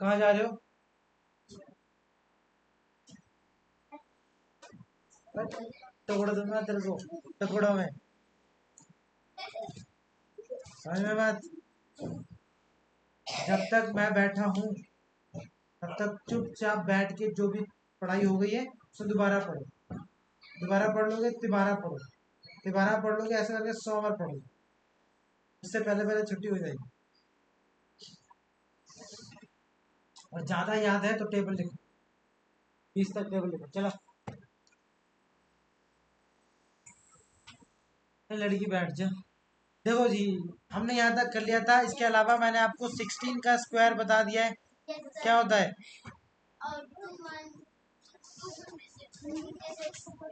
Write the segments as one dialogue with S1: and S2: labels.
S1: कहाँ जा रहे हो? टुकड़ा दूंगा तेरे को, टुकड़ों में। समझ में बात? जब तक मैं बैठा हूँ तब तक चुपचाप बैठ के जो भी पढ़ाई हो गई है उसे दोबारा पढ़ो। दोबारा पढ़ लोगे तिबारा पढ़ो, तिबारा पढ़ लोगे, ऐसे करके 100 बार पढ़ो। इससे पहले पहले छुट्टी हो जाएगी। और ज्यादा याद है तो टेबल लिखो, 20 तक टेबल लिखो। चलो लड़की बैठ जा। देखो जी, हमने यहाँ तक कर लिया था। इसके अलावा मैंने आपको 16 का स्क्वायर बता दिया है, क्या होता है?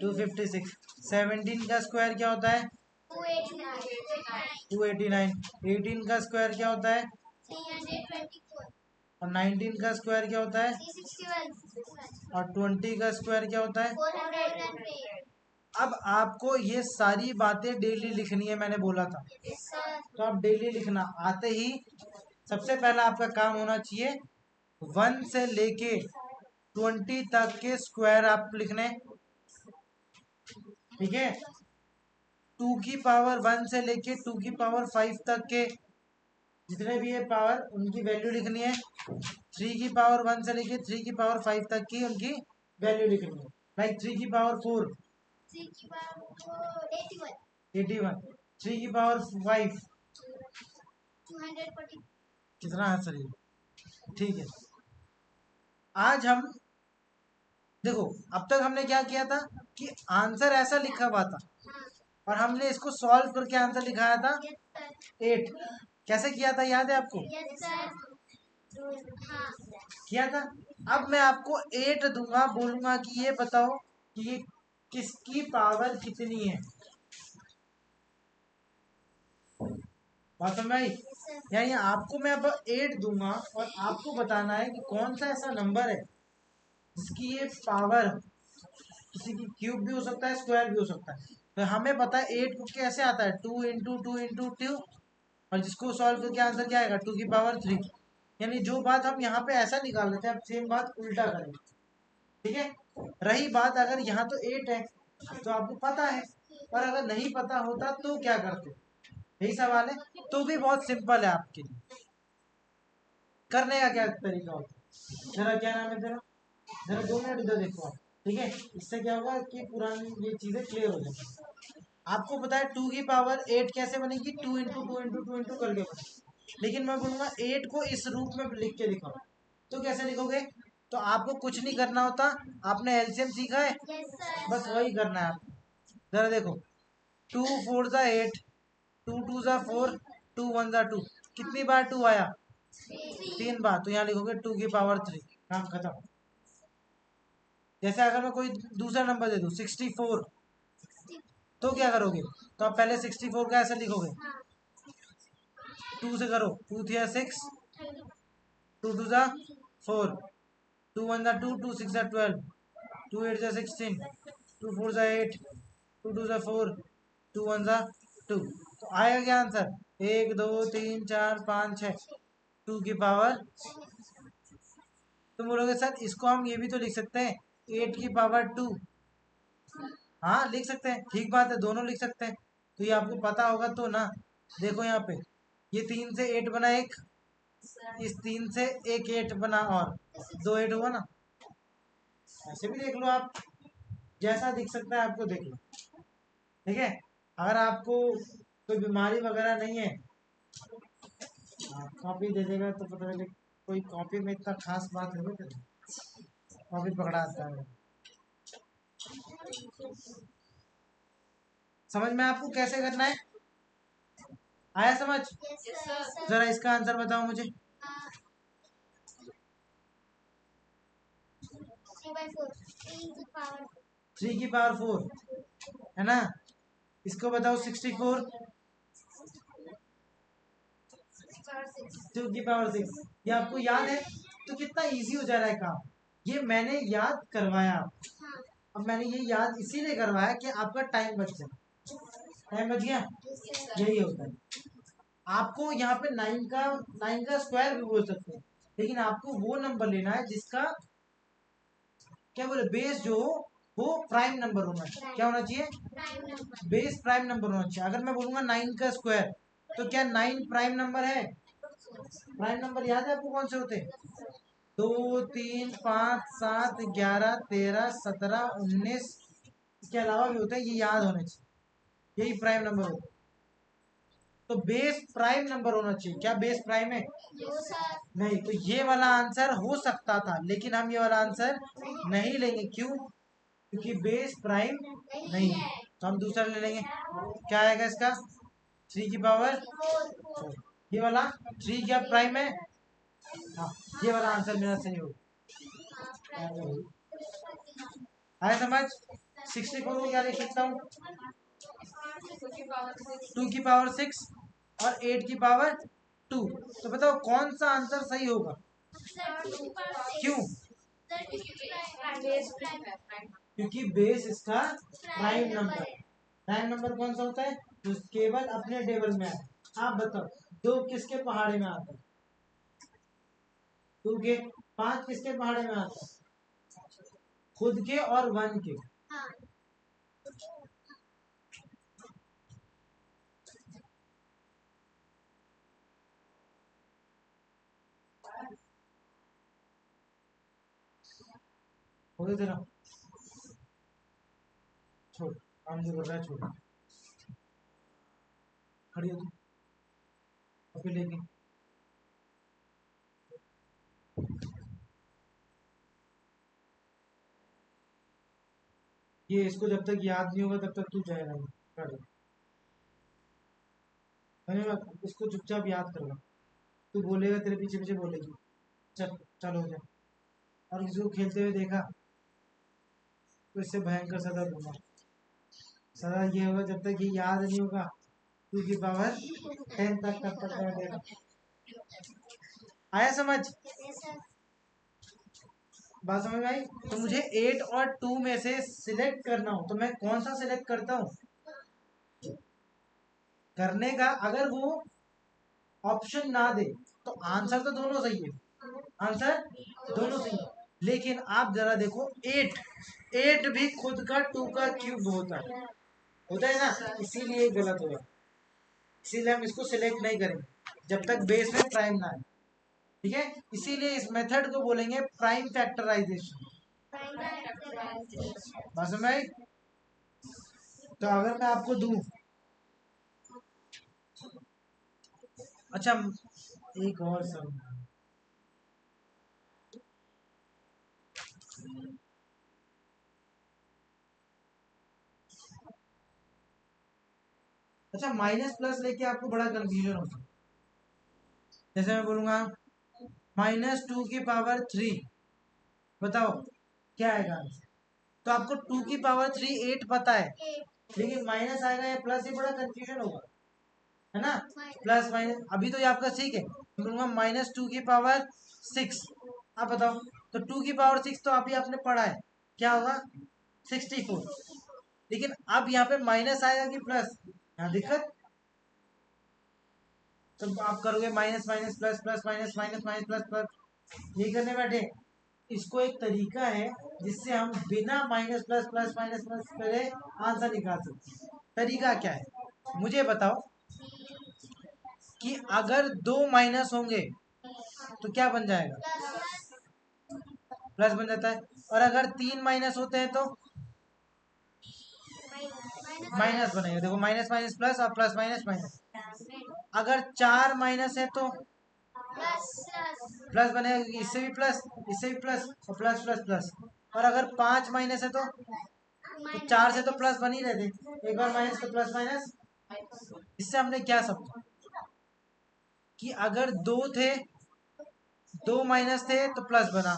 S1: 256। 17 का स्क्वायर क्या होता है? 289। 18 का स्क्वायर क्या होता है?
S2: 324।
S1: और 19 का स्क्वायर क्या होता है?
S2: 361।
S1: और 20 का स्क्वायर क्या होता है?
S2: 403।
S1: अब आपको ये सारी बातें डेली लिखनी है, मैंने बोला था। तो आप डेली लिखना। आते ही सबसे पहला आपका काम होना चाहिए 1 से लेके 20 तक के स्क्वायर आप लिखने। ठीक है? 2 की पावर 1 से लेके 2 की पावर 5 तक के जितने भी है पावर, उनकी वैल्यू लिखनी है। 3 की पावर 1 से लेके 3 की पावर 5 तक की उनकी वैल्यू लिखनी है। लाइक 3 की पावर 4
S2: 3 की पावर 81।
S1: 81। 3 की पावर 5
S2: 240।
S1: कितना आंसर है? ठीक है। आज हम देखो, अब तक हमने क्या किया था कि आंसर ऐसा लिखा हुआ था और हमने इसको सॉल्व करके आंसर लिखाया था 8। कैसे किया था याद है आपको?
S2: हाँ।
S1: किया था। अब मैं आपको 8 दूंगा, बोलूंगा कि ये बताओ कि ये किसकी पावर कितनी है। बात समझ आई? यानी आपको मैं अब 8 दूंगा और आपको बताना है कि कौन सा ऐसा नंबर है जिसकी ये पावर, किसी की क्यूब भी हो सकता है, स्क्वायर भी हो सकता है। तो हमें पता है 8 को कैसे आता है, 2 इंटू 2 और जिसको सॉल्व करके आंसर क्या आएगा, 2 की पावर 3। यानी जो बात हम यहाँ पे ऐसा निकाल लेते हैं, अब सेम बात उल्टा करेंगे। ठीक है? रही बात अगर यहाँ तो 8 है तो आपको पता है, और अगर नहीं पता होता तो क्या करते? यही सवाल है। तो भी बहुत सिंपल है आपके लिए। करने का क्या तरीका होता है? जरा क्या नाम है तेरा? जरा 2 मिनट इधर देखो आप। ठीक है? इससे क्या होगा कि पुरानी ये चीजें क्लियर हो जाएंगी। आपको पता है 2 की पावर 8 कैसे बनेगी? 2 इंटू 2 इंटू 2 इंटू करके बनेगी। लेकिन मैं बोलूंगा 8 को इस रूप में लिख के दिखाओ। तो कैसे लिखोगे? तो आपको कुछ नहीं करना होता। आपने एलसीएम सीखा है, बस वही करना है आपको। जरा देखो, 2 4 8, 2 2 4, 2 1 2। कितनी बार 2 आया? 3 बार। तो यहाँ लिखोगे 2 की पावर 3। काम खत्म। जैसे अगर मैं कोई दूसरा नंबर दे दूं 64, तो क्या करोगे? तो आप पहले 64 का ऐसे लिखोगे, 2 से करो, 2 3 6, 2 2 4, 2 1 2, 2 6 12, 2 8 16, 2 4 8, 2 2 4, 2 1 2। तो आएगा क्या आंसर? 1 2 3 4 5 6, 2 की पावर। तुम बोलोगे सर इसको हम ये भी तो लिख सकते हैं, 8 की पावर 2। हाँ लिख सकते हैं, ठीक बात है, दोनों लिख सकते हैं। तो ये आपको पता होगा तो ना। देखो यहाँ पे, ये 3 से 8 बना एक, इस 3 से एक 8 बना, और 2 8 हुआ ना। ऐसे भी देख लो आप, जैसा दिख सकता है आपको देख लो। ठीक है? अगर आपको कोई बीमारी वगैरह नहीं है, कॉपी दे देगा तो पता चले कोई कॉपी में इतना खास बात है, कॉपी पकड़ाता है। समझ में आपको कैसे करना है? आया समझ? जरा इसका आंसर बताओ मुझे। 3 की पावर 4 है ना? इसको बताओ 64, 2 की पावर 6। ये आपको याद है? तो कितना इजी हो जा रहा है काम। ये मैंने याद करवाया आपको। अब मैंने ये याद इसीलिए करवाया कि आपका टाइम बच जाए। टाइम बच गया, यही होता है। आपको यहाँ पे 9 का स्क्वायर भी बोल सकते हैं। लेकिन आपको वो नंबर लेना है जिसका क्या बोले बेस जो हो वो प्राइम नंबर होना चाहिए। क्या होना चाहिए?
S2: Prime number.
S1: Base prime number होना चाहिए। अगर मैं बोलूंगा 9 का स्क्वायर तो क्या 9 प्राइम नंबर है? प्राइम नंबर याद है आपको कौन से होते हैं? 2 3 5 7 11 13 17 19 इसके अलावा भी होते हैं, ये याद होने चाहिए, यही प्राइम नंबर होते हैं। तो बेस प्राइम नंबर होना चाहिए। क्या बेस प्राइम है? नहीं। तो ये वाला आंसर हो सकता था, लेकिन हम ये वाला आंसर नहीं लेंगे। क्यों? क्योंकि बेस प्राइम नहीं है। तो हम दूसरा ले लेंगे। क्या आएगा इसका? 3 की पावर 4। ये वाला 3 क्या प्राइम है? हाँ, ये वाला आंसर मेरा सही होगा। आया समझ? 64 को क्या लिख सकता हूँ? 2 की पावर 6 और 8 की पावर 2। तो बताओ कौन सा आंसर सही होगा? क्यों? क्योंकि बेस इसका प्राइम नंबर है। प्राइम नंबर कौन सा होता है? जो केवल अपने टेबल में है। आप बताओ 2 किसके पहाड़े में आता है? 2 के 5 किसके पहाड़े में आता है? खुद के और 1 के। हो गया तेरा? छोड़, काम जो कर रहा है छोड़, खड़ी हो तू अभी लेके। ये इसको जब तक याद नहीं होगा तब तक तू जाएगा नहीं। कर दे। धन्यवाद। इसको चुपचाप याद करना। तू बोलेगा, तेरे पीछे पीछे बोलेगी। चल चल हो जा। और किसी को खेलते हुए देखा तो इससे भयंकर सजा दूंगा। सजा ये होगा जब तक ये याद नहीं होगा 2 की पावर 10 तक तब तक बैठेगा। आया समझ? बात समझ में आई? तो मुझे 8 और 2 में से सिलेक्ट करना हो तो मैं कौन सा सिलेक्ट करता हूँ? करने का अगर वो ऑप्शन ना दे तो आंसर तो दोनों सही है। आंसर दोनों सही है। लेकिन आप जरा देखो 8 भी खुद का 2 का क्यूब होता है ना, इसीलिए गलत होगा। इसीलिए हम इसको सिलेक्ट नहीं करेंगे जब तक बेस में प्राइम ना आए। ठीक है, इसीलिए इस मेथड को बोलेंगे प्राइम फैक्टराइजेशन। बात समझ में आई? तो अगर मैं आपको दूं, अच्छा एक और सब, अच्छा माइनस प्लस लेके आपको बड़ा कंफ्यूजन होता है। जैसे मैं बोलूंगा -2 की पावर 3, बताओ क्या आएगा? तो आपको 2 की पावर 3 8 पता है, लेकिन माइनस आएगा या प्लस, ये बड़ा कंफ्यूजन होगा, है ना? प्लस माइनस अभी तो ये आपका ठीक है। बोलूंगा -2 की पावर 6, आप बताओ। तो 2 की पावर 6 तो अभी आपने पढ़ा है, क्या होगा? 64। लेकिन अब यहाँ पे माइनस आएगा कि प्लस? यहाँ दिक्कत। तो आप करोगे minus minus plus plus minus minus minus plus plus, ये करने बैठे। इसको एक तरीका है जिससे हम बिना minus plus plus minus plus करे आंसर निकाल सकते हैं। तरीका क्या है मुझे बताओ? कि अगर 2 माइनस होंगे तो क्या बन जाएगा? प्लस बन जाता है। और अगर 3 माइनस होते हैं तो माइनस बनेगा। देखो माइनस माइनस प्लस और प्लस माइनस माइनस। अगर 4 माइनस है तो प्लस बनेगा, क्योंकि इससे भी प्लस, इससे भी प्लस और प्लस प्लस प्लस। और अगर 5 माइनस है तो 4 से तो प्लस बन ही रहे थे, एक बार माइनस तो प्लस माइनस। इससे हमने क्या समझा? कि अगर 2 थे, 2 माइनस थे तो प्लस बना,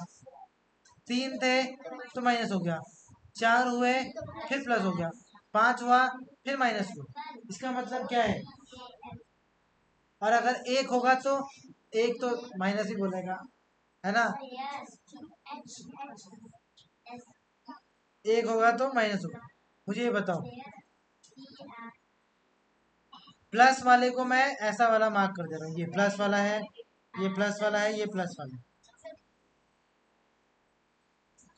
S1: 3 थे तो माइनस हो गया, 4 हुए फिर प्लस हो गया, 5 हुआ फिर माइनस हुआ। इसका मतलब क्या है? और अगर 1 होगा तो 1 तो माइनस ही बोलेगा, है ना? 1 होगा तो माइनस होगा। मुझे ये बताओ, प्लस वाले को मैं ऐसा वाला मार्क कर दे रहा हूँ, ये प्लस वाला है, ये प्लस वाला है, ये प्लस वाला है।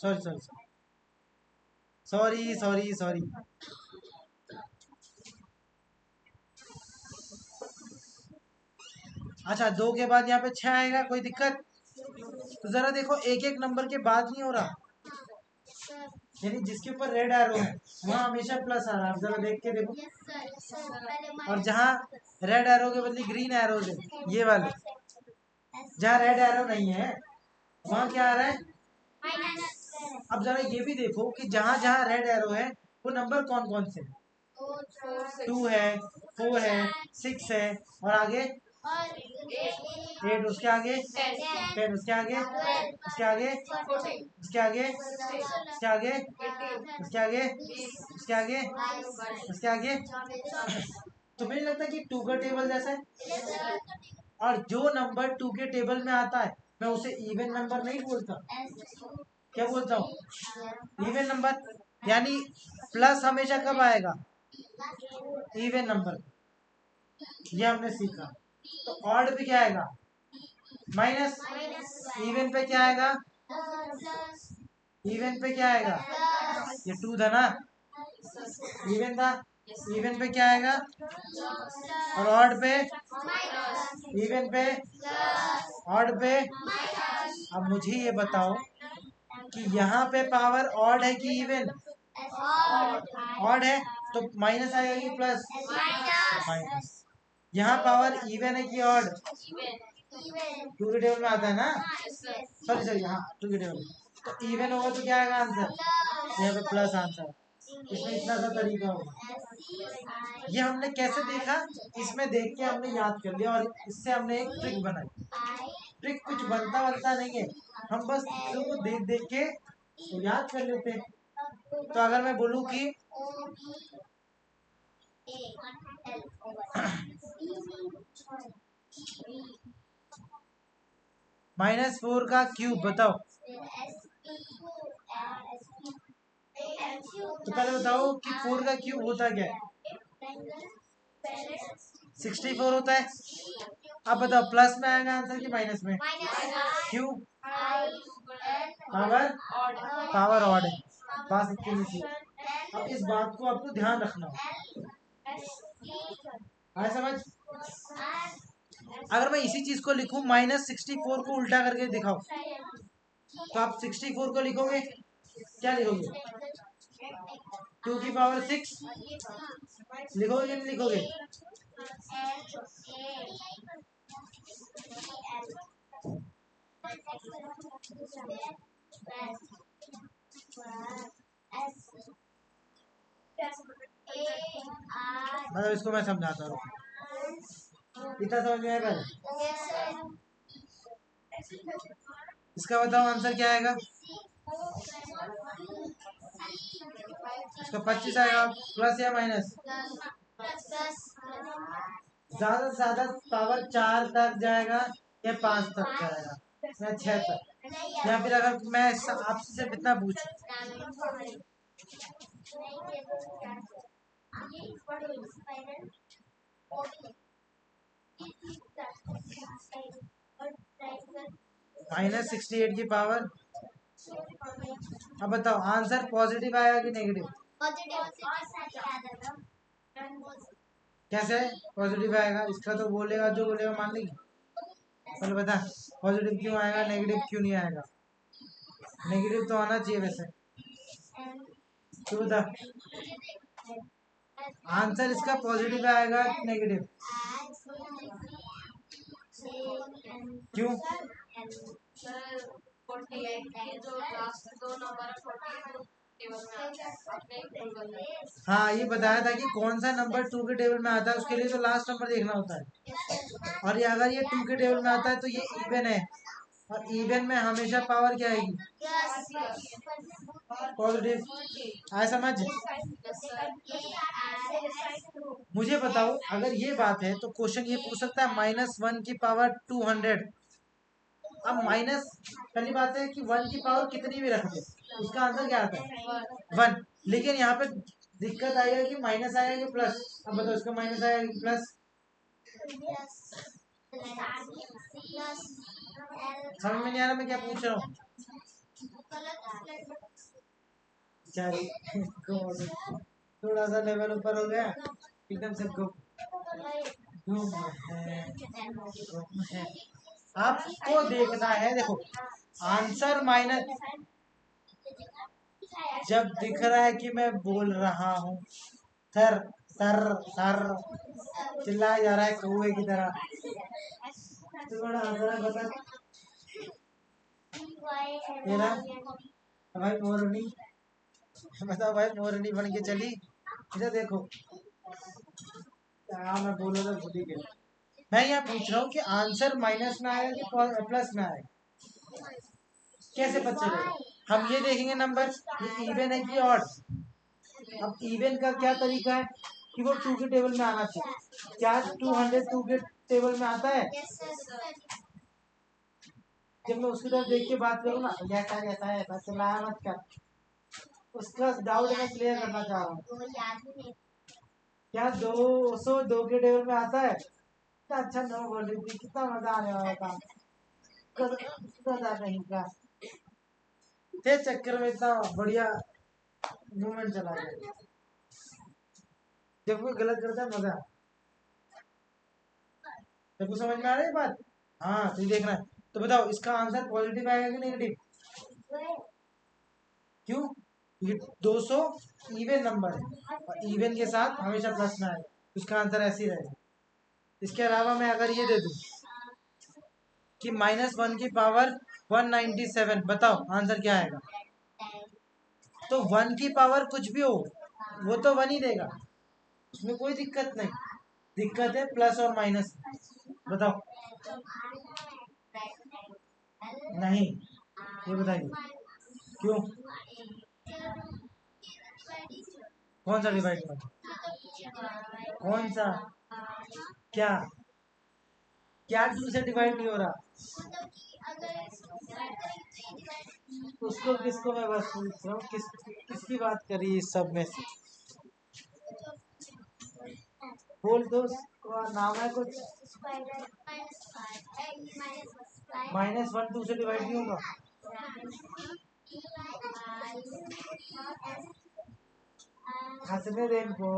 S1: Sorry sorry sorry sorry sorry. अच्छा, 2 के बाद यहाँ पे 6 आएगा, कोई दिक्कत? तो जरा देखो, एक एक नंबर के बाद नहीं हो रहा, यानी जिसके ऊपर रेड एरो है वहाँ हमेशा प्लस आ रहा है। आप जरा देख के देखो, और जहाँ रेड एरो के बदले ग्रीन एरो है, ये वाले जहाँ रेड एरो नहीं है वहाँ क्या आ रहा है? अब जरा ये भी देखो कि जहाँ जहाँ रेड एरो है वो नंबर कौन कौन से? 2 है, 4 है, 6 है, और आगे 8, उसके आगे 10, उसके आगे, उसके आगे, उसके आगे, उसके आगे, उसके आगे, उसके आगे, उसके आगे। तो मुझे लगता है कि 2 का टेबल जैसा है, और जो नंबर 2 के टेबल में आता है मैं उसे इवन नंबर नहीं बोलता, क्या बोलता हूँ? Even number. यानी प्लस हमेशा कब आएगा? Even number. ये हमने सीखा। तो ऑड पे क्या आएगा? माइनस। इवन पे क्या आएगा? इवन पे क्या आएगा? ये 2 था ना, इवन था, इवन पे क्या आएगा? और ऑड पे? इवन पे, ऑड पे। अब मुझे ये बताओ कि यहाँ पे पावर ऑड है कि इवन? ऑड है, तो माइनस आएगा कि प्लस? माइनस। यहाँ पावर इवन है कि ऑड? 2 के टेबल में आता है ना, सॉरी सॉरी, हाँ 2 के टेबल में। तो इवन होगा तो क्या आएगा आंसर? यहाँ पे प्लस आंसर। इसमें इतना सा तरीका होगा। ये हमने कैसे देखा? इसमें देख के हमने याद कर लिया, और इससे हमने एक ट्रिक बनाई। ट्रिक कुछ बनता बनता नहीं है, हम बस चीजों को देख देख के तो याद कर लेते हैं। तो अगर मैं बोलूँ कि -4 का क्यूब बताओ, तो पहले बताओ कि 4 का क्यूब होता क्या है? 64 होता है। अब बताओ प्लस में आएगा आंसर कि माइनस में? क्यों? पावर, पावर ऑड है, बात इतनी सी। अब इस बात को आपको ध्यान रखना हो, आया समझ? अगर मैं इसी चीज को लिखूं -64 को उल्टा करके दिखाओ, तो आप 64 को लिखोगे, क्या लिखोगे? 2 की पावर 6 लिखोगे कि नहीं लिखोगे? मतलब इसको मैं समझाता हूँ, इतना समझ में आया पहले? इसका बताओ आंसर क्या आएगा? इसका 25 आएगा, प्लस या माइनस? ज्यादा से ज्यादा पावर 4 तक जाएगा या 5 तक जाएगा या 6 तक, या फिर अगर मैं आपसे सिर्फ इतना पूछूं, -68 की पावर, अब बताओ आंसर पॉजिटिव आएगा कि नेगेटिव? कैसे पॉजिटिव आएगा? इसका तो बोलेगा, जो बोलेगा मान लेगी। पहले बता, पॉजिटिव क्यों आएगा, नेगेटिव क्यों नहीं आएगा? नेगेटिव तो आना चाहिए वैसे, तो बता आंसर इसका पॉजिटिव आएगा कि नेगेटिव? क्यों? हाँ, ये बताया था कि कौन सा नंबर 2 के टेबल में आता है, उसके लिए तो लास्ट नंबर देखना होता है। और ये अगर ये 2 के टेबल में आता है तो ये इवन है, और इवन में हमेशा पावर क्या आएगी? पॉजिटिव। आया समझ? मुझे बताओ, अगर ये बात है तो क्वेश्चन ये पूछ सकता है -1 की पावर 200। अब माइनस, पहली बात है कि 1 की पावर कितनी भी रख दो उसका आंसर क्या आता है? 1। लेकिन यहाँ पे दिक्कत आएगा कि माइनस आएगा कि प्लस। अब बताओ इसका माइनस आएगा कि प्लस? समझ में नहीं आ रहा मैं क्या पूछ रहा हूँ? चल थोड़ा सा लेवल ऊपर हो गया, एकदम से गुम है। आपको देखना है, देखो आंसर माइनस, जब दिख रहा है कि मैं बोल रहा हूँ सर सर सर, चिल्लाया जा रहा है कौवे की तरह, तो बड़ा आंसर बता तेरा भाई मोरनी, बताओ भाई मोरनी बन के चली, इधर देखो क्या मैं बोल रहा था भूल ही गया। मैं यहाँ पूछ रहा हूँ कि आंसर माइनस में आएगा कि प्लस में आएगा, कैसे पता चलेगा? हम ये देखेंगे नंबर ये इवन है कि ऑड। अब इवन का क्या तरीका है कि वो 2 के टेबल में आना चाहिए। क्या 200 2 के टेबल में आता है? जब मैं उसकी तरफ देख के बात करूँ ना, जैसा जैसा है ऐसा चिल्लाया मत कर, उसका डाउट मैं क्लियर करना चाह रहा हूँ। क्या 202 के टेबल में आता है? अच्छा नो बोल रही थी, कितना मजा आने वाला था, नहीं का ते चक्कर में इतना बढ़िया मूवमेंट चला गया। जब कोई गलत करता है मजा, जब को समझ में आ रही है बात, हाँ तो देखना है। तो बताओ इसका आंसर पॉजिटिव आएगा कि नेगेटिव? क्यों? ये 200 इवन नंबर है और इवन के साथ हमेशा प्लस में आएगा, उसका आंसर ऐसे ही रहेगा। इसके अलावा मैं अगर ये दे दूं कि -1 की पावर 197, बताओ आंसर क्या आएगा? तो 1 की पावर कुछ भी हो वो तो 1 ही देगा, उसमें कोई दिक्कत नहीं। दिक्कत है प्लस और माइनस, बताओ। नहीं, ये बताइए क्यों? कौन सा डिवाइड हुआ? कौन सा? क्या क्या 2 से डिवाइड नहीं हो रहा? उसको किसको मैं बस पूछ रहा हूँ, किसकी बात करी इस सब में से? बोल दो, उसका नाम है कुछ। -1 2 से डिवाइड नहीं होगा। हंसने दे इनको।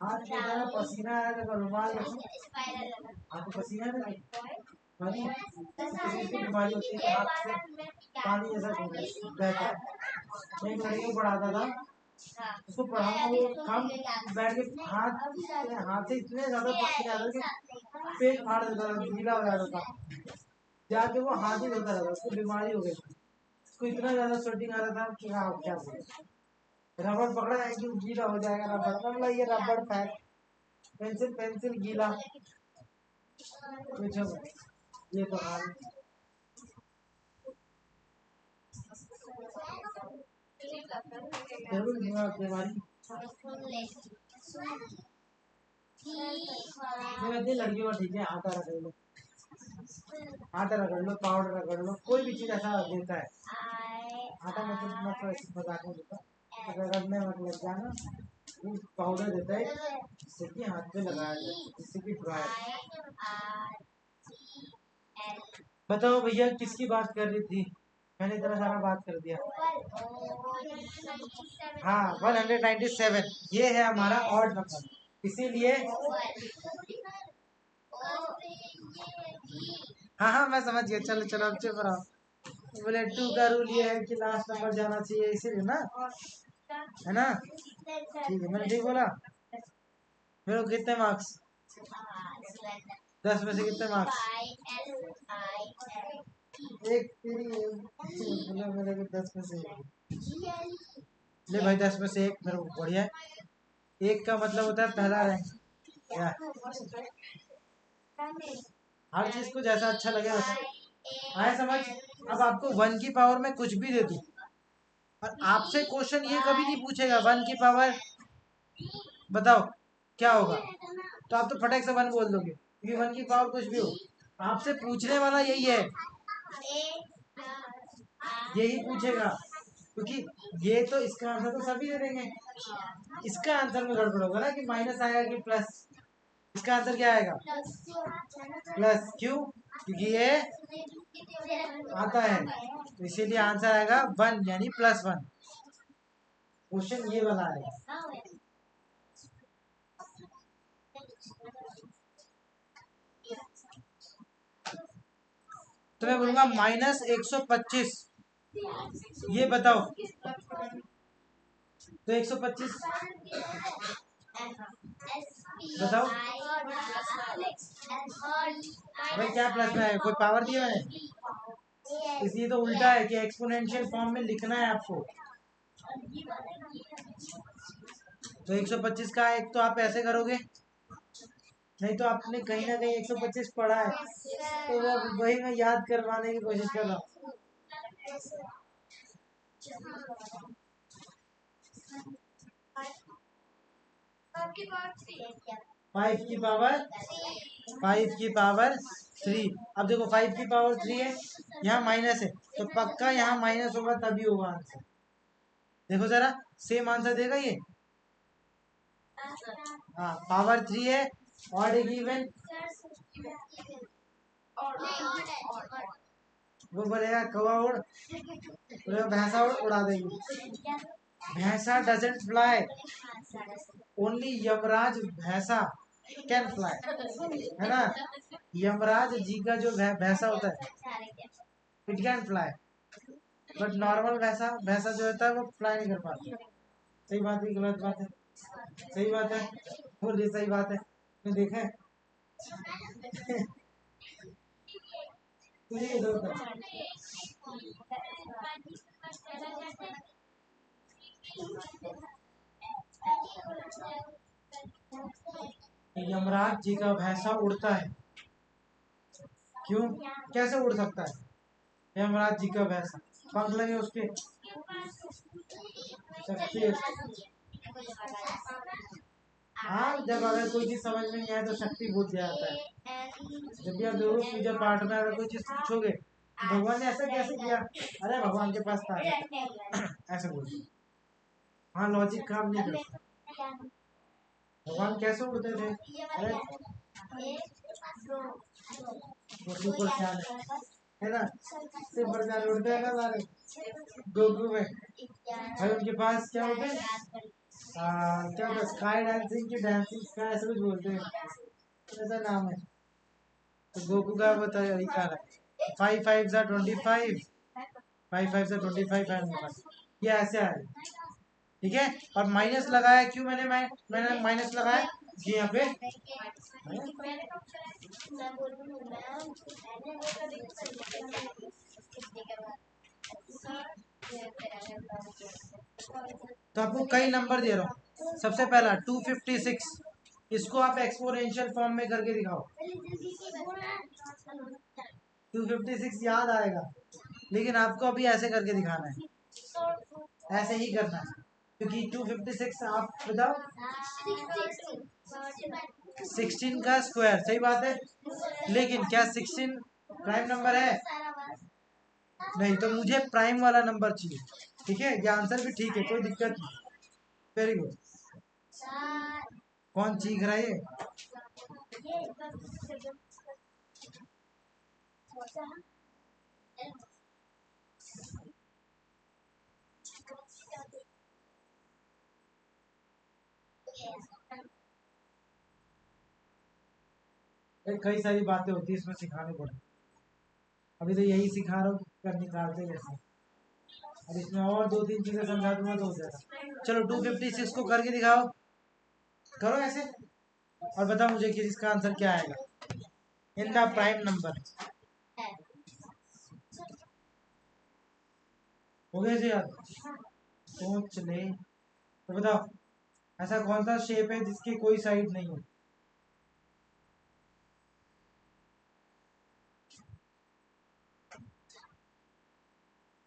S1: हाथ में पसीना आया था, रुमाल हाथ में पसीना है ना, किसी की बीमारी होती है हाथ से पानी जैसा बहता है। मैं एक लड़की को पढ़ाता था, उसको पढ़ाना वो काम बैठ के हाथ से इतने ज्यादा पसीना आता था कि पेट फाड़ देता था, गीला हो जाता था, जाके वो हाथ ही धोता रहता, उसको बीमारी हो गई थी। उसको इतना ज्यादा स्वेटिंग आ रहा था कि हाँ क्या बोले, रबड़ पकड़ा है कि गीला हो जाएगा, रबड़ मतलब ये रबड़ पैक, पेंसिल पेंसिल गीला, कुछ ये तो हाल। जरूर बीमारी लड़कियों का ठीक है, आटा रगड़ लो, आटा रगड़ लो, पाउडर रगड़ लो, कोई भी चीज ऐसा देता है। आटा मतलब मजाक में देता, रगड़ने मत लग जाना, वो पाउडर देता है जिससे कि हाथ पे लगाया जाए, जिससे कि ड्राई। बताओ भैया किसकी बात कर रही थी? मैंने इतना सारा बात कर दिया। हाँ 197, ये है हमारा ऑड नंबर, इसीलिए हाँ हाँ मैं समझ गया, चलो चलो अब चुप रहो। बोले 2 का रूल ये है कि लास्ट नंबर जाना चाहिए, इसीलिए ना, है ना? ठीक है, मैंने ठीक बोला। मेरे को कितने मार्क्स? 10 में से कितने मार्क्स? एक तेरी मेरे को 10 में से ले भाई, 10 में से 1 मेरे को बढ़िया है। 1 का मतलब होता है पहला रैंक। क्या हर चीज को जैसा अच्छा लगे वैसा आए समझ। अब आपको 1 की पावर में कुछ भी दे दूं और आपसे क्वेश्चन ये कभी नहीं पूछेगा 1 की पावर बताओ क्या होगा, तो आप तो फटाक से 1 बोल दोगे क्योंकि 1 की पावर कुछ भी हो। आपसे पूछने वाला यही है, यही पूछेगा, क्योंकि ये तो इसका आंसर तो सभी दे देंगे, इसका आंसर में गड़बड़ होगा ना कि माइनस आएगा कि प्लस, इसका आंसर क्या आएगा? प्लस। क्यों? क्योंकि ये आता है, तो इसीलिए आंसर आएगा 1 यानी +1। क्वेश्चन ये वाला आएगा। तो मैं बोलूंगा -125, ये बताओ। तो 125 बताओ भाई, क्या प्लस में है? कोई पावर दिया है? इसलिए तो उल्टा है कि एक्सपोनेंशियल फॉर्म में लिखना है आपको। तो 125 का एक तो आप ऐसे करोगे, नहीं तो आपने कहीं ना कहीं 125 पढ़ा है, तो वही मैं याद करवाने की कोशिश कर रहा हूँ। 5 की पावर 3। अब देखो 5 की पावर 3 है, यहाँ माइनस है, तो पक्का यहाँ माइनस होगा तभी होगा आंसर। देखो जरा, सेम आंसर देगा ये। हाँ, पावर 3 है, ऑड है गिवन, वो बोलेगा कौवा उड़, बोलेगा भैंसा उड़, उड़ा देगी। भैंसा डजंट फ्लाई, ओनली यमराज भैंसा कैन फ्लाई, है ना? यमराज जी का जो भैंसा होता है, it can fly, but normal भैंसा भैंसा जो होता है वो फ्लाई नहीं कर पाता। सही बात है, गलत बात है? सही बात है, बोलिए सही बात है। तो देखे यमराज जी का भैंसा उड़ता है। क्यों? कैसे उड़ सकता है यमराज जी का भैंसा? पंख लगे उसके? शक्ति। हाँ, जब अगर कोई चीज समझ में नहीं आए तो शक्ति भूल जाता है। जब भी आप देखो पूजा पाठ में अगर कोई चीज पूछोगे, भगवान ने ऐसा कैसे किया, अरे भगवान के पास था ऐसे बोलते। हाँ, लॉजिक काम नहीं करता। भगवान कैसे उड़ते थे? अरे वो सुपर चांद है ना, सुपर चांद उड़ते हैं ना सारे गोकू में। भाई उनके पास क्या होते हैं, क्या होता है, स्काई डांसिंग की डांसिंग स्काई ऐसे कुछ बोलते हैं, ऐसा नाम है। तो गोकू का बताया यही कारण है। 5 5 = 25, 5 5 = 25, ये ऐसे आए। ठीक है, और माइनस लगाया क्यों? मैंने माइनस लगाया कि यहाँ पे तो आपको कई नंबर दे रहा हूँ। सबसे पहला 256, इसको आप एक्सपोनेंशियल फॉर्म में करके दिखाओ। 256 याद आएगा, लेकिन आपको अभी ऐसे करके दिखाना है, ऐसे ही करना है, क्योंकि 256 आप बताओ 16 का स्क्वायर, सही बात है, लेकिन क्या 16 प्राइम नंबर है? नहीं, तो मुझे प्राइम वाला नंबर चाहिए। ठीक है, ये आंसर भी ठीक है, कोई दिक्कत नहीं। Very good. कौन चीख रहा है? कई सारी बातें होती है इसमें सिखाने पड़े। अभी तो यही सिखा रहा हूँ कर निकालते कैसे। अब इसमें और 2 3 चीजें समझा दूंगा तो हो जाएगा। चलो 256 को करके दिखाओ, करो ऐसे, और बताओ मुझे कि इसका आंसर क्या आएगा इन द प्राइम नंबर। हो गया जी याद? सोच ले, तो बताओ ऐसा कौन सा शेप है जिसकी कोई साइड नहीं हो?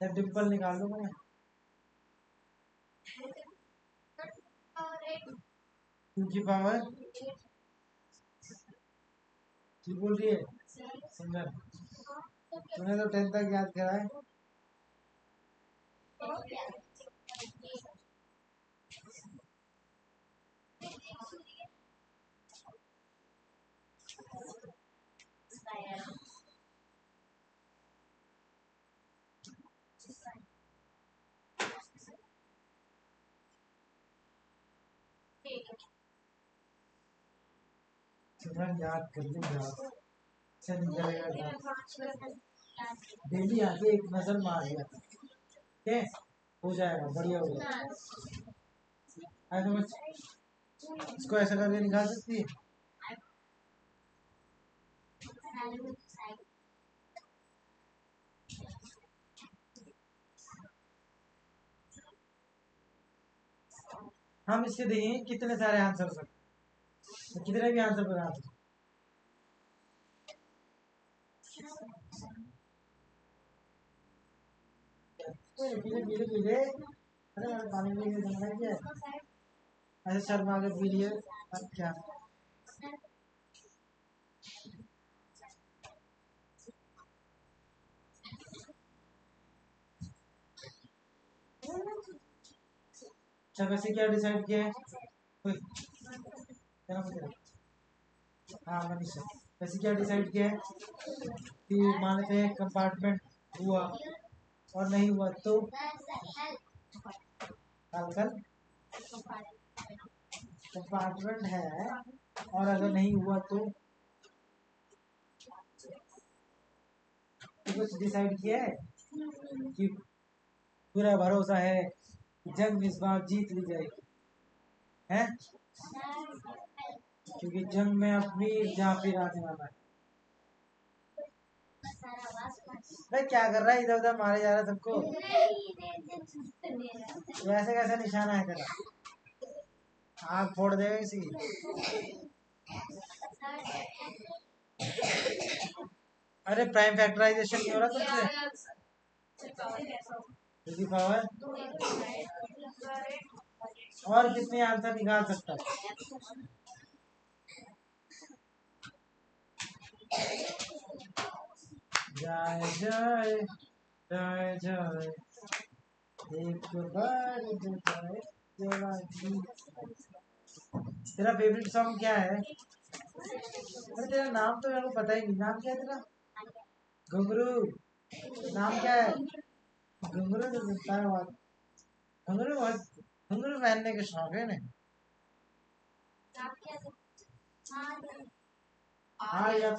S1: डिम्पल निकाल लो मैं। 2 की पावर ठीक बोल रही है सिंगर, तूने तो 10 तक याद करा है। सिमरन याद कर ले याद से निकलेगा डेली आके एक नजर मार दिया ठीक है हो जाएगा बढ़िया हो जाएगा इसको ऐसा करके निकाल सकती है हम इसके देखेंगे कितने सारे आंसर सकते कितने भी आंसर बना सकते पीले पीले पीले अरे मैंने पानी में देखना क्या ऐसे शर्मा के पी लिए अब क्या अच्छा वैसे क्या डिसाइड किया है हाँ मनीषा वैसे क्या डिसाइड किया है कि मानते हैं कंपार्टमेंट हुआ और नहीं हुआ तो कंपार्टमेंट है और अगर नहीं हुआ तो कुछ डिसाइड किया है कि पूरा भरोसा है जंग इस बार जीत ली जाएगी है क्योंकि जंग में अपनी जहाँ फिर आने वाला है भाई क्या कर रहा है इधर उधर मारे जा रहा है सबको वैसे कैसे निशाना है तेरा आग फोड़ देगा किसी अरे प्राइम फैक्टराइजेशन नहीं हो रहा तुमसे पावर और कितने आंसर निकाल सकता है जय जय जय जय एक बार जय तेरा फेवरेट सॉन्ग क्या है अरे तेरा नाम तो मेरे को पता ही नहीं नाम क्या है तेरा घुंगरू नाम क्या है घुंगरू तो मिलता है बहुत घुंगरू पहनने के शौक है ना आर्यन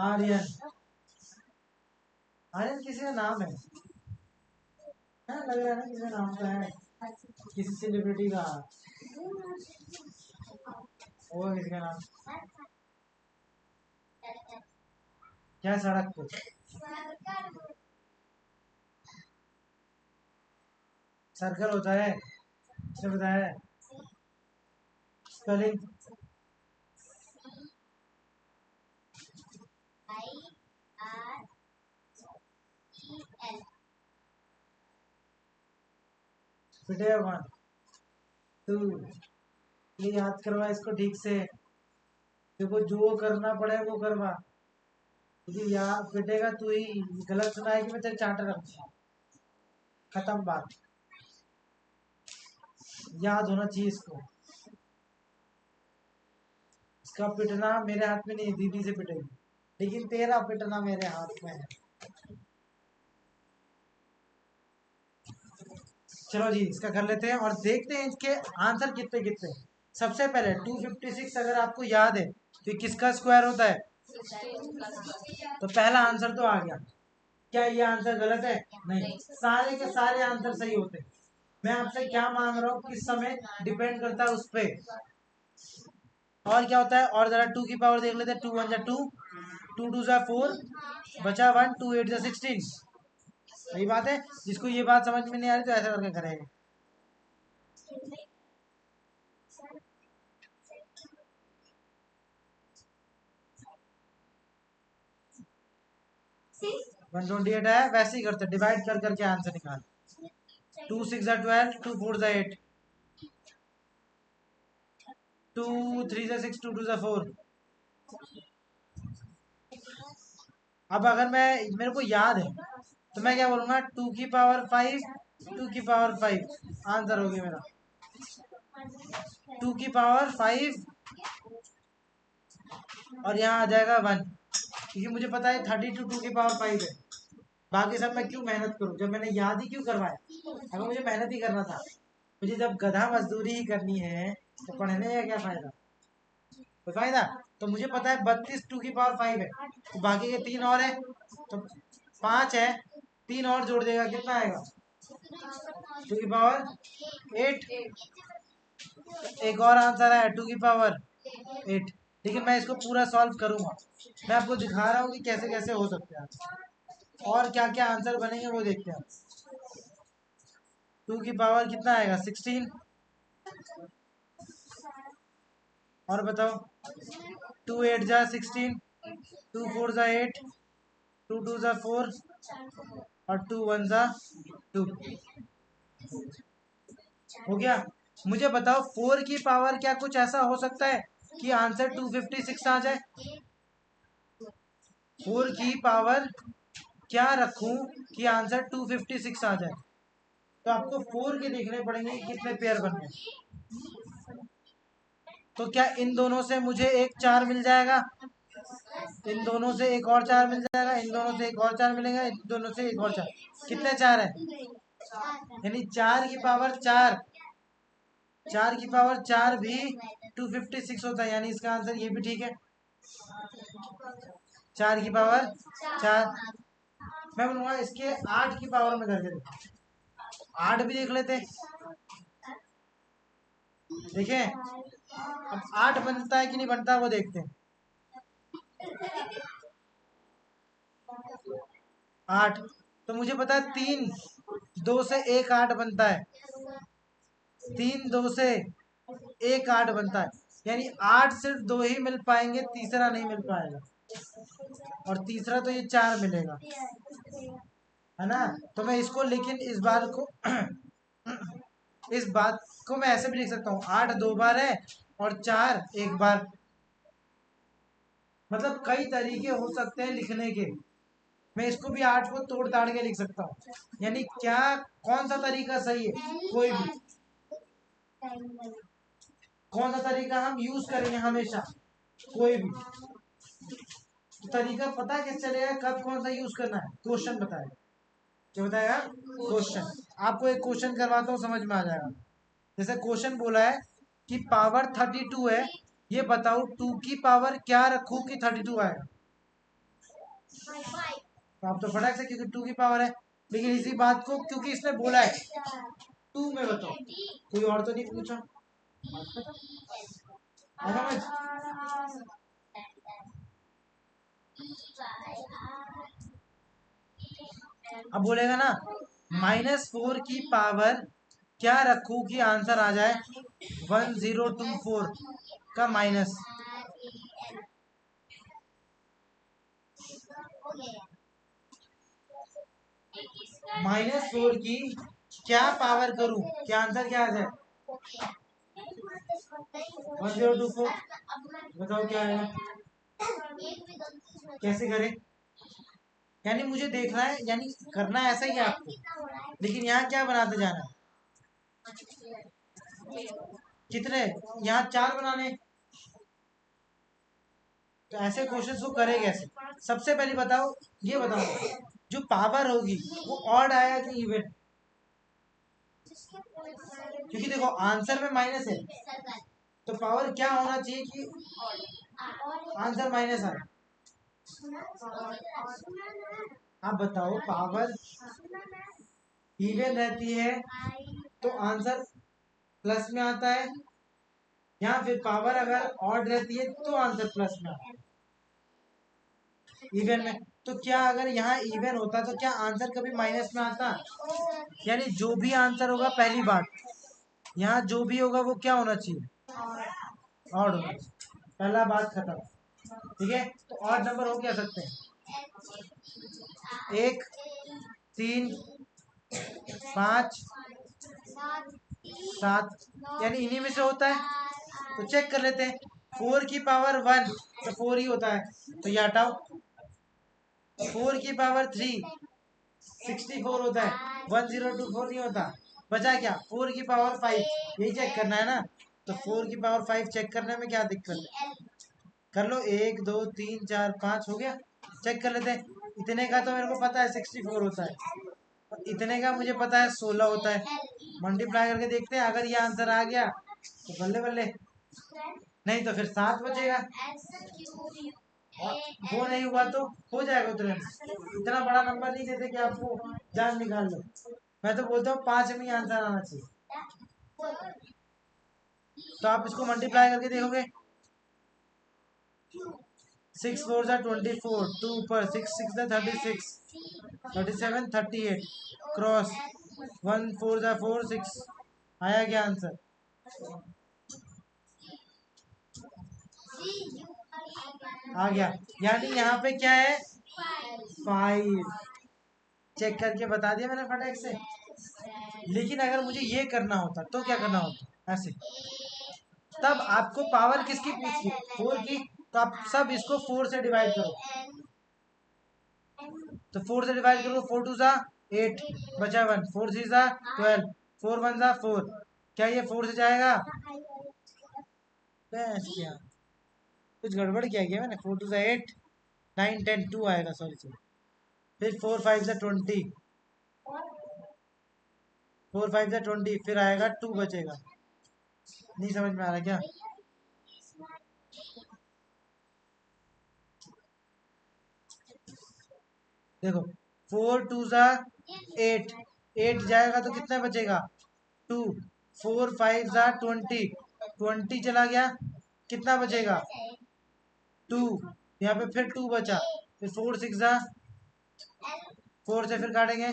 S1: आर्यन आर्यन किसी का नाम है लग रहा है ना किसी का नाम तो है किसी सेलिब्रिटी का वो किसका नाम क्या सड़क पे सर्कल होता है किसने बताया स्पेलिंग फिटे 1 2 ये याद करवा इसको ठीक से देखो जो करना पड़े वो करवा क्योंकि याद फिटेगा तू ही गलत सुना है कि मैं तेरे चांटा रखूंगा खत्म बात याद होना चाहिए इसको इसका पिटना मेरे हाथ में नहीं है दीदी से पिटेगी लेकिन तेरा पिटना मेरे हाथ में है चलो जी इसका कर लेते हैं और देखते हैं इसके आंसर कितने कितने सबसे पहले 256 अगर आपको याद है तो किसका स्क्वायर होता है तो पहला आंसर तो आ गया क्या ये आंसर गलत है नहीं सारे के सारे आंसर सही होते हैं मैं आपसे क्या मांग रहा हूँ किस समय डिपेंड करता है उस पर और क्या होता है और जरा 2 की पावर देख लेते हैं 2 1 जा 2 2 2 जा 4 बचा 1 2 8 जा 16 सही बात है जिसको ये बात समझ में नहीं आ रही तो ऐसा करके करेंगे वन 28 है वैसे ही करते डिवाइड कर करके आंसर निकाल 2 6 जा 12 2 4 जा 8 2 3 जा 6 2 2 जा 4 अब अगर मैं मेरे को याद है तो मैं क्या बोलूंगा 2 की पावर 5 2 की पावर 5 आंसर हो गया मेरा 2 की पावर 5 और यहाँ आ जाएगा 1 क्योंकि मुझे पता है 32 2 की पावर 5 है बाकी सब मैं क्यों मेहनत करूं जब मैंने याद ही क्यों करवाया अगर मुझे मेहनत ही करना था मुझे जब गधा मजदूरी ही करनी है तो पढ़ने का क्या फायदा? कोई फायदा? तो मुझे पता है 32 टू की पावर 5 है, तो बाकी के 3 और है, तो 5 है, 3 और जोड़ देगा कितना आएगा? 2 की पावर 8। एक और आंसर है 2 की पावर 8। लेकिन मैं इसको पूरा सॉल्व करूंगा, मैं आपको दिखा रहा हूँ कि कैसे कैसे हो सकते हैं और क्या क्या आंसर बनेंगे वो देखते हैं। 2 की पावर कितना आएगा? 16। और बताओ। 2 8 जा 16, 2 4 जा 8, 2 2 जा 4 और 2 1 जा 2। हो गया। मुझे बताओ 4 की पावर क्या कुछ ऐसा हो सकता है कि आंसर 256 आ जाए? 4 की पावर क्या रखूं कि आंसर 256 आ जाए? तो आपको 4 के देखने पड़ेंगे कि कितने पेयर बन गए। तो क्या इन दोनों से मुझे एक 4 मिल जाएगा, इन दोनों से एक और 4 मिल जाएगा, इन दोनों से एक और 4 मिलेगा, इन दोनों से एक और 4। कितने 4 है? यानी 4 की पावर 4, 4 की पावर 4 भी 256 होता है, यानी इसका आंसर ये भी ठीक है। 4 की पावर 4। मैं बोलूंगा इसके 8 की पावर में करके देखो, 8 भी देख लेते। देखें अब 8 बनता है कि नहीं बनता वो देखते हैं। 8 तो मुझे पता है 3 2 से 1 8 बनता है, 3 2 से 1 8 बनता है, यानी 8 सिर्फ 2 ही मिल पाएंगे, तीसरा नहीं मिल पाएगा, और तीसरा तो ये 4 मिलेगा, है ना? तो मैं इसको, लेकिन इस बार को इस बात को मैं ऐसे भी लिख सकता हूँ, 8 2 बार है और 4 1 बार। मतलब कई तरीके हो सकते हैं लिखने के, मैं इसको भी 8 को तोड़ ताड़ के लिख सकता हूँ, यानी क्या कौन सा तरीका सही है? कोई भी, कौन सा तरीका हम यूज करेंगे हमेशा? कोई भी तो तरीका पता है कैसे चलेगा, कब कौन सा यूज करना है? क्वेश्चन बताएगा। क्या बताएगा? क्वेश्चन। आपको एक क्वेश्चन करवाता हूँ, समझ में आ जाएगा। जैसे क्वेश्चन बोला है कि पावर 32 है, ये बताओ 2 की पावर क्या रखूं कि 32 आएगा? तो आप तो फटाक से, क्योंकि 2 की पावर है, लेकिन इसी बात को क्योंकि इसने बोला है 2 में बताओ, कोई और तो नहीं पूछा। समझ? अब बोलेगा ना -4 की पावर क्या रखूं कि आंसर आ जाए 1024 का माइनस। -4 की क्या पावर करूं कि आंसर क्या आ जाए 1024। बताओ क्या आएगा, कैसे करें? यानी मुझे देखना है, यानी करना ऐसा ही है आपको, लेकिन यहाँ क्या बनाते जाना है? कितने? यहाँ 4 बनाने। तो ऐसे क्वेश्चंस को करें कैसे? सबसे पहले बताओ, ये बताओ जो पावर होगी वो ऑड आया कि इवन? क्योंकि देखो आंसर में माइनस है, तो पावर क्या होना चाहिए कि आंसर माइनस आए? आप बताओ, पावर इवन रहती है तो आंसर प्लस में आता है, या फिर पावर अगर ऑड रहती है तो आंसर प्लस में आता है इवन में? तो क्या अगर यहाँ इवन होता तो क्या आंसर कभी माइनस में आता? यानी जो भी आंसर होगा, पहली बात यहाँ जो भी होगा वो क्या होना चाहिए? ऑड होना चाहिए। पहला बात खत्म। ठीक है, तो ऑड नंबर हो क्या सकते हैं? 1 3 5 7, यानी इन्हीं में से होता है। तो चेक कर लेते हैं, 4 की पावर 1 तो 4 ही होता है, तो ये हटाओ। 4 की पावर 3 64 होता है, 1024 नहीं होता। बचा क्या? 4 की पावर 5, यही चेक करना है ना। तो 4 की पावर 5 चेक करने में क्या दिक्कत है? कर लो, 1 2 3 4 5 हो गया। चेक कर लेते हैं, इतने का तो मेरे को पता है 64 होता है, और इतने का मुझे पता है 16 होता है। मल्टीप्लाई करके देखते हैं, अगर ये आंसर आ गया तो बल्ले बल्ले, नहीं तो फिर 7 बचेगा। और वो नहीं हुआ तो हो जाएगा तुरंत। इतना बड़ा नंबर नहीं देते कि आपको जान निकाल लो। मैं तो बोलता हूँ 5 में ही आंसर आना चाहिए। तो आप इसको मल्टीप्लाई करके देखोगे, 6 4 जा 24, 2 ऊपर, 6 6 जा 36, 37 38, क्रॉस 1 4 जा 4 6, आया क्या आंसर? आ गया। यानी यहाँ पे क्या है? 5। चेक करके बता दिया मैंने फटाक से। लेकिन अगर मुझे ये करना होता तो क्या करना होता? ऐसे। तब आपको पावर किसकी पूछी? 4 की। तो आप सब इसको 4 से डिवाइड करो। तो 4 से डिवाइड करो, 4 2 जा 8, बचा 1, 4 3 जा 12, 4 1 जा 4। क्या ये 4 से जाएगा? बस क्या, कुछ गड़बड़ किया गया मैंने। 4 2 जा 8, 9 10 2 आएगा, सॉरी। फिर 4 5 जा 20, 4 5 जा 20, फिर आएगा 2 बचेगा। नहीं समझ में आ रहा क्या? देखो 4 2 जा 8, 8 जाएगा तो कितना बचेगा? 2। 4 5 जा 20, 20 चला गया, कितना बचेगा? 2। यहाँ पे फिर 2 बचा, फिर 4 6 जा, 4 से फिर काटेंगे,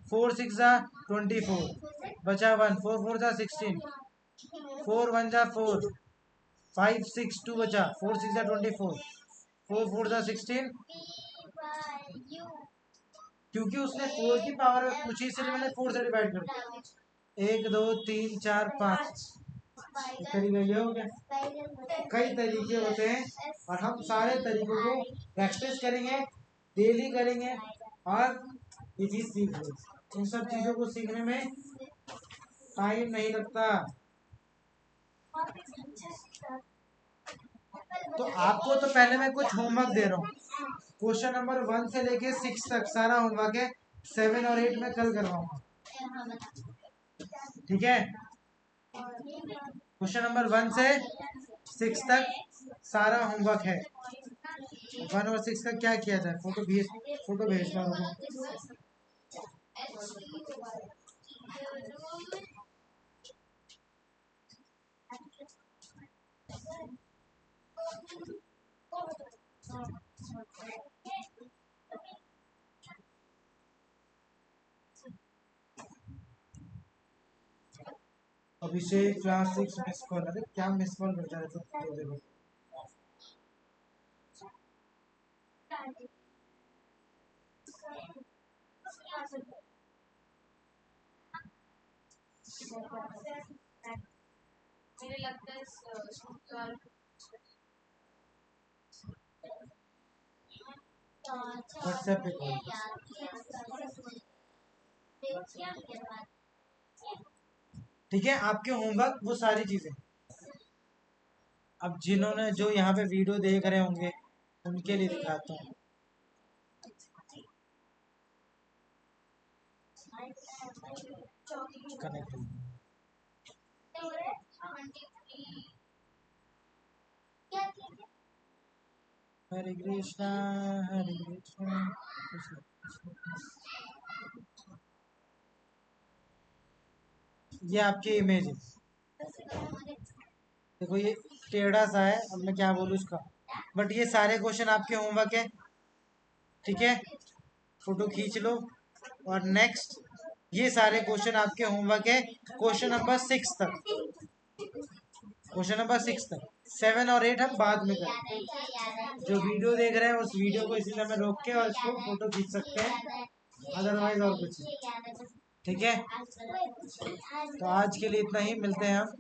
S1: 4 6 जा 24, बचा 1, 4 4 जा 16, 4 1 जा 4, 5 6 2 बचा, 4 6 जा 24, 4 4 जा 16। क्योंकि उसने 4 की पावर में पूछी, इसलिए मैंने 4 से डिवाइड कर दिया। 1 2 3 4 5 तरीका ये हो गया। कई तरीके होते हैं और हम सारे तरीकों को प्रैक्टिस करेंगे, डेली करेंगे और ये चीज सीख लो। इन सब चीजों को सीखने में टाइम नहीं लगता। तो आपको तो पहले मैं कुछ होमवर्क दे रहा हूँ। क्वेश्चन नंबर 1 से लेके 6 तक सारा होमवर्क है। 7 और 8 में कल करवाऊंगा, ठीक है? क्वेश्चन नंबर 1 से 6 तक सारा होमवर्क है। 1 और 6 का क्या किया जाए? फोटो भेजना होगा। अभिषेक क्लास 6 मिस कॉल। अरे क्या मिस कॉल करता है? तो देखो व्हाट्सएप पे कॉल। ठीक है, आपके होमवर्क वो सारी चीजें। अब जिन्होंने जो यहाँ पे वीडियो देख रहे होंगे उनके लिए दिखाता हूँ। कनेक्ट हरे कृष्णा हरे कृष्णा कृष्ण कृष्ण। ये आपकी इमेज है, देखो ये टेढ़ा सा है, अब मैं क्या बोलूँ इसका। बट ये सारे क्वेश्चन आपके होमवर्क है, ठीक है? फोटो खींच लो। और नेक्स्ट ये सारे क्वेश्चन आपके होमवर्क है, क्वेश्चन नंबर 6 तक। क्वेश्चन नंबर 6 तक, 7 और 8 हम बाद में करेंगे। जो वीडियो देख रहे हैं उस वीडियो को इसी समय रोक के और इसको फोटो खींच सकते हैं, अदरवाइज और कुछ नहीं, ठीक है? तो आज के लिए इतना ही, मिलते हैं हम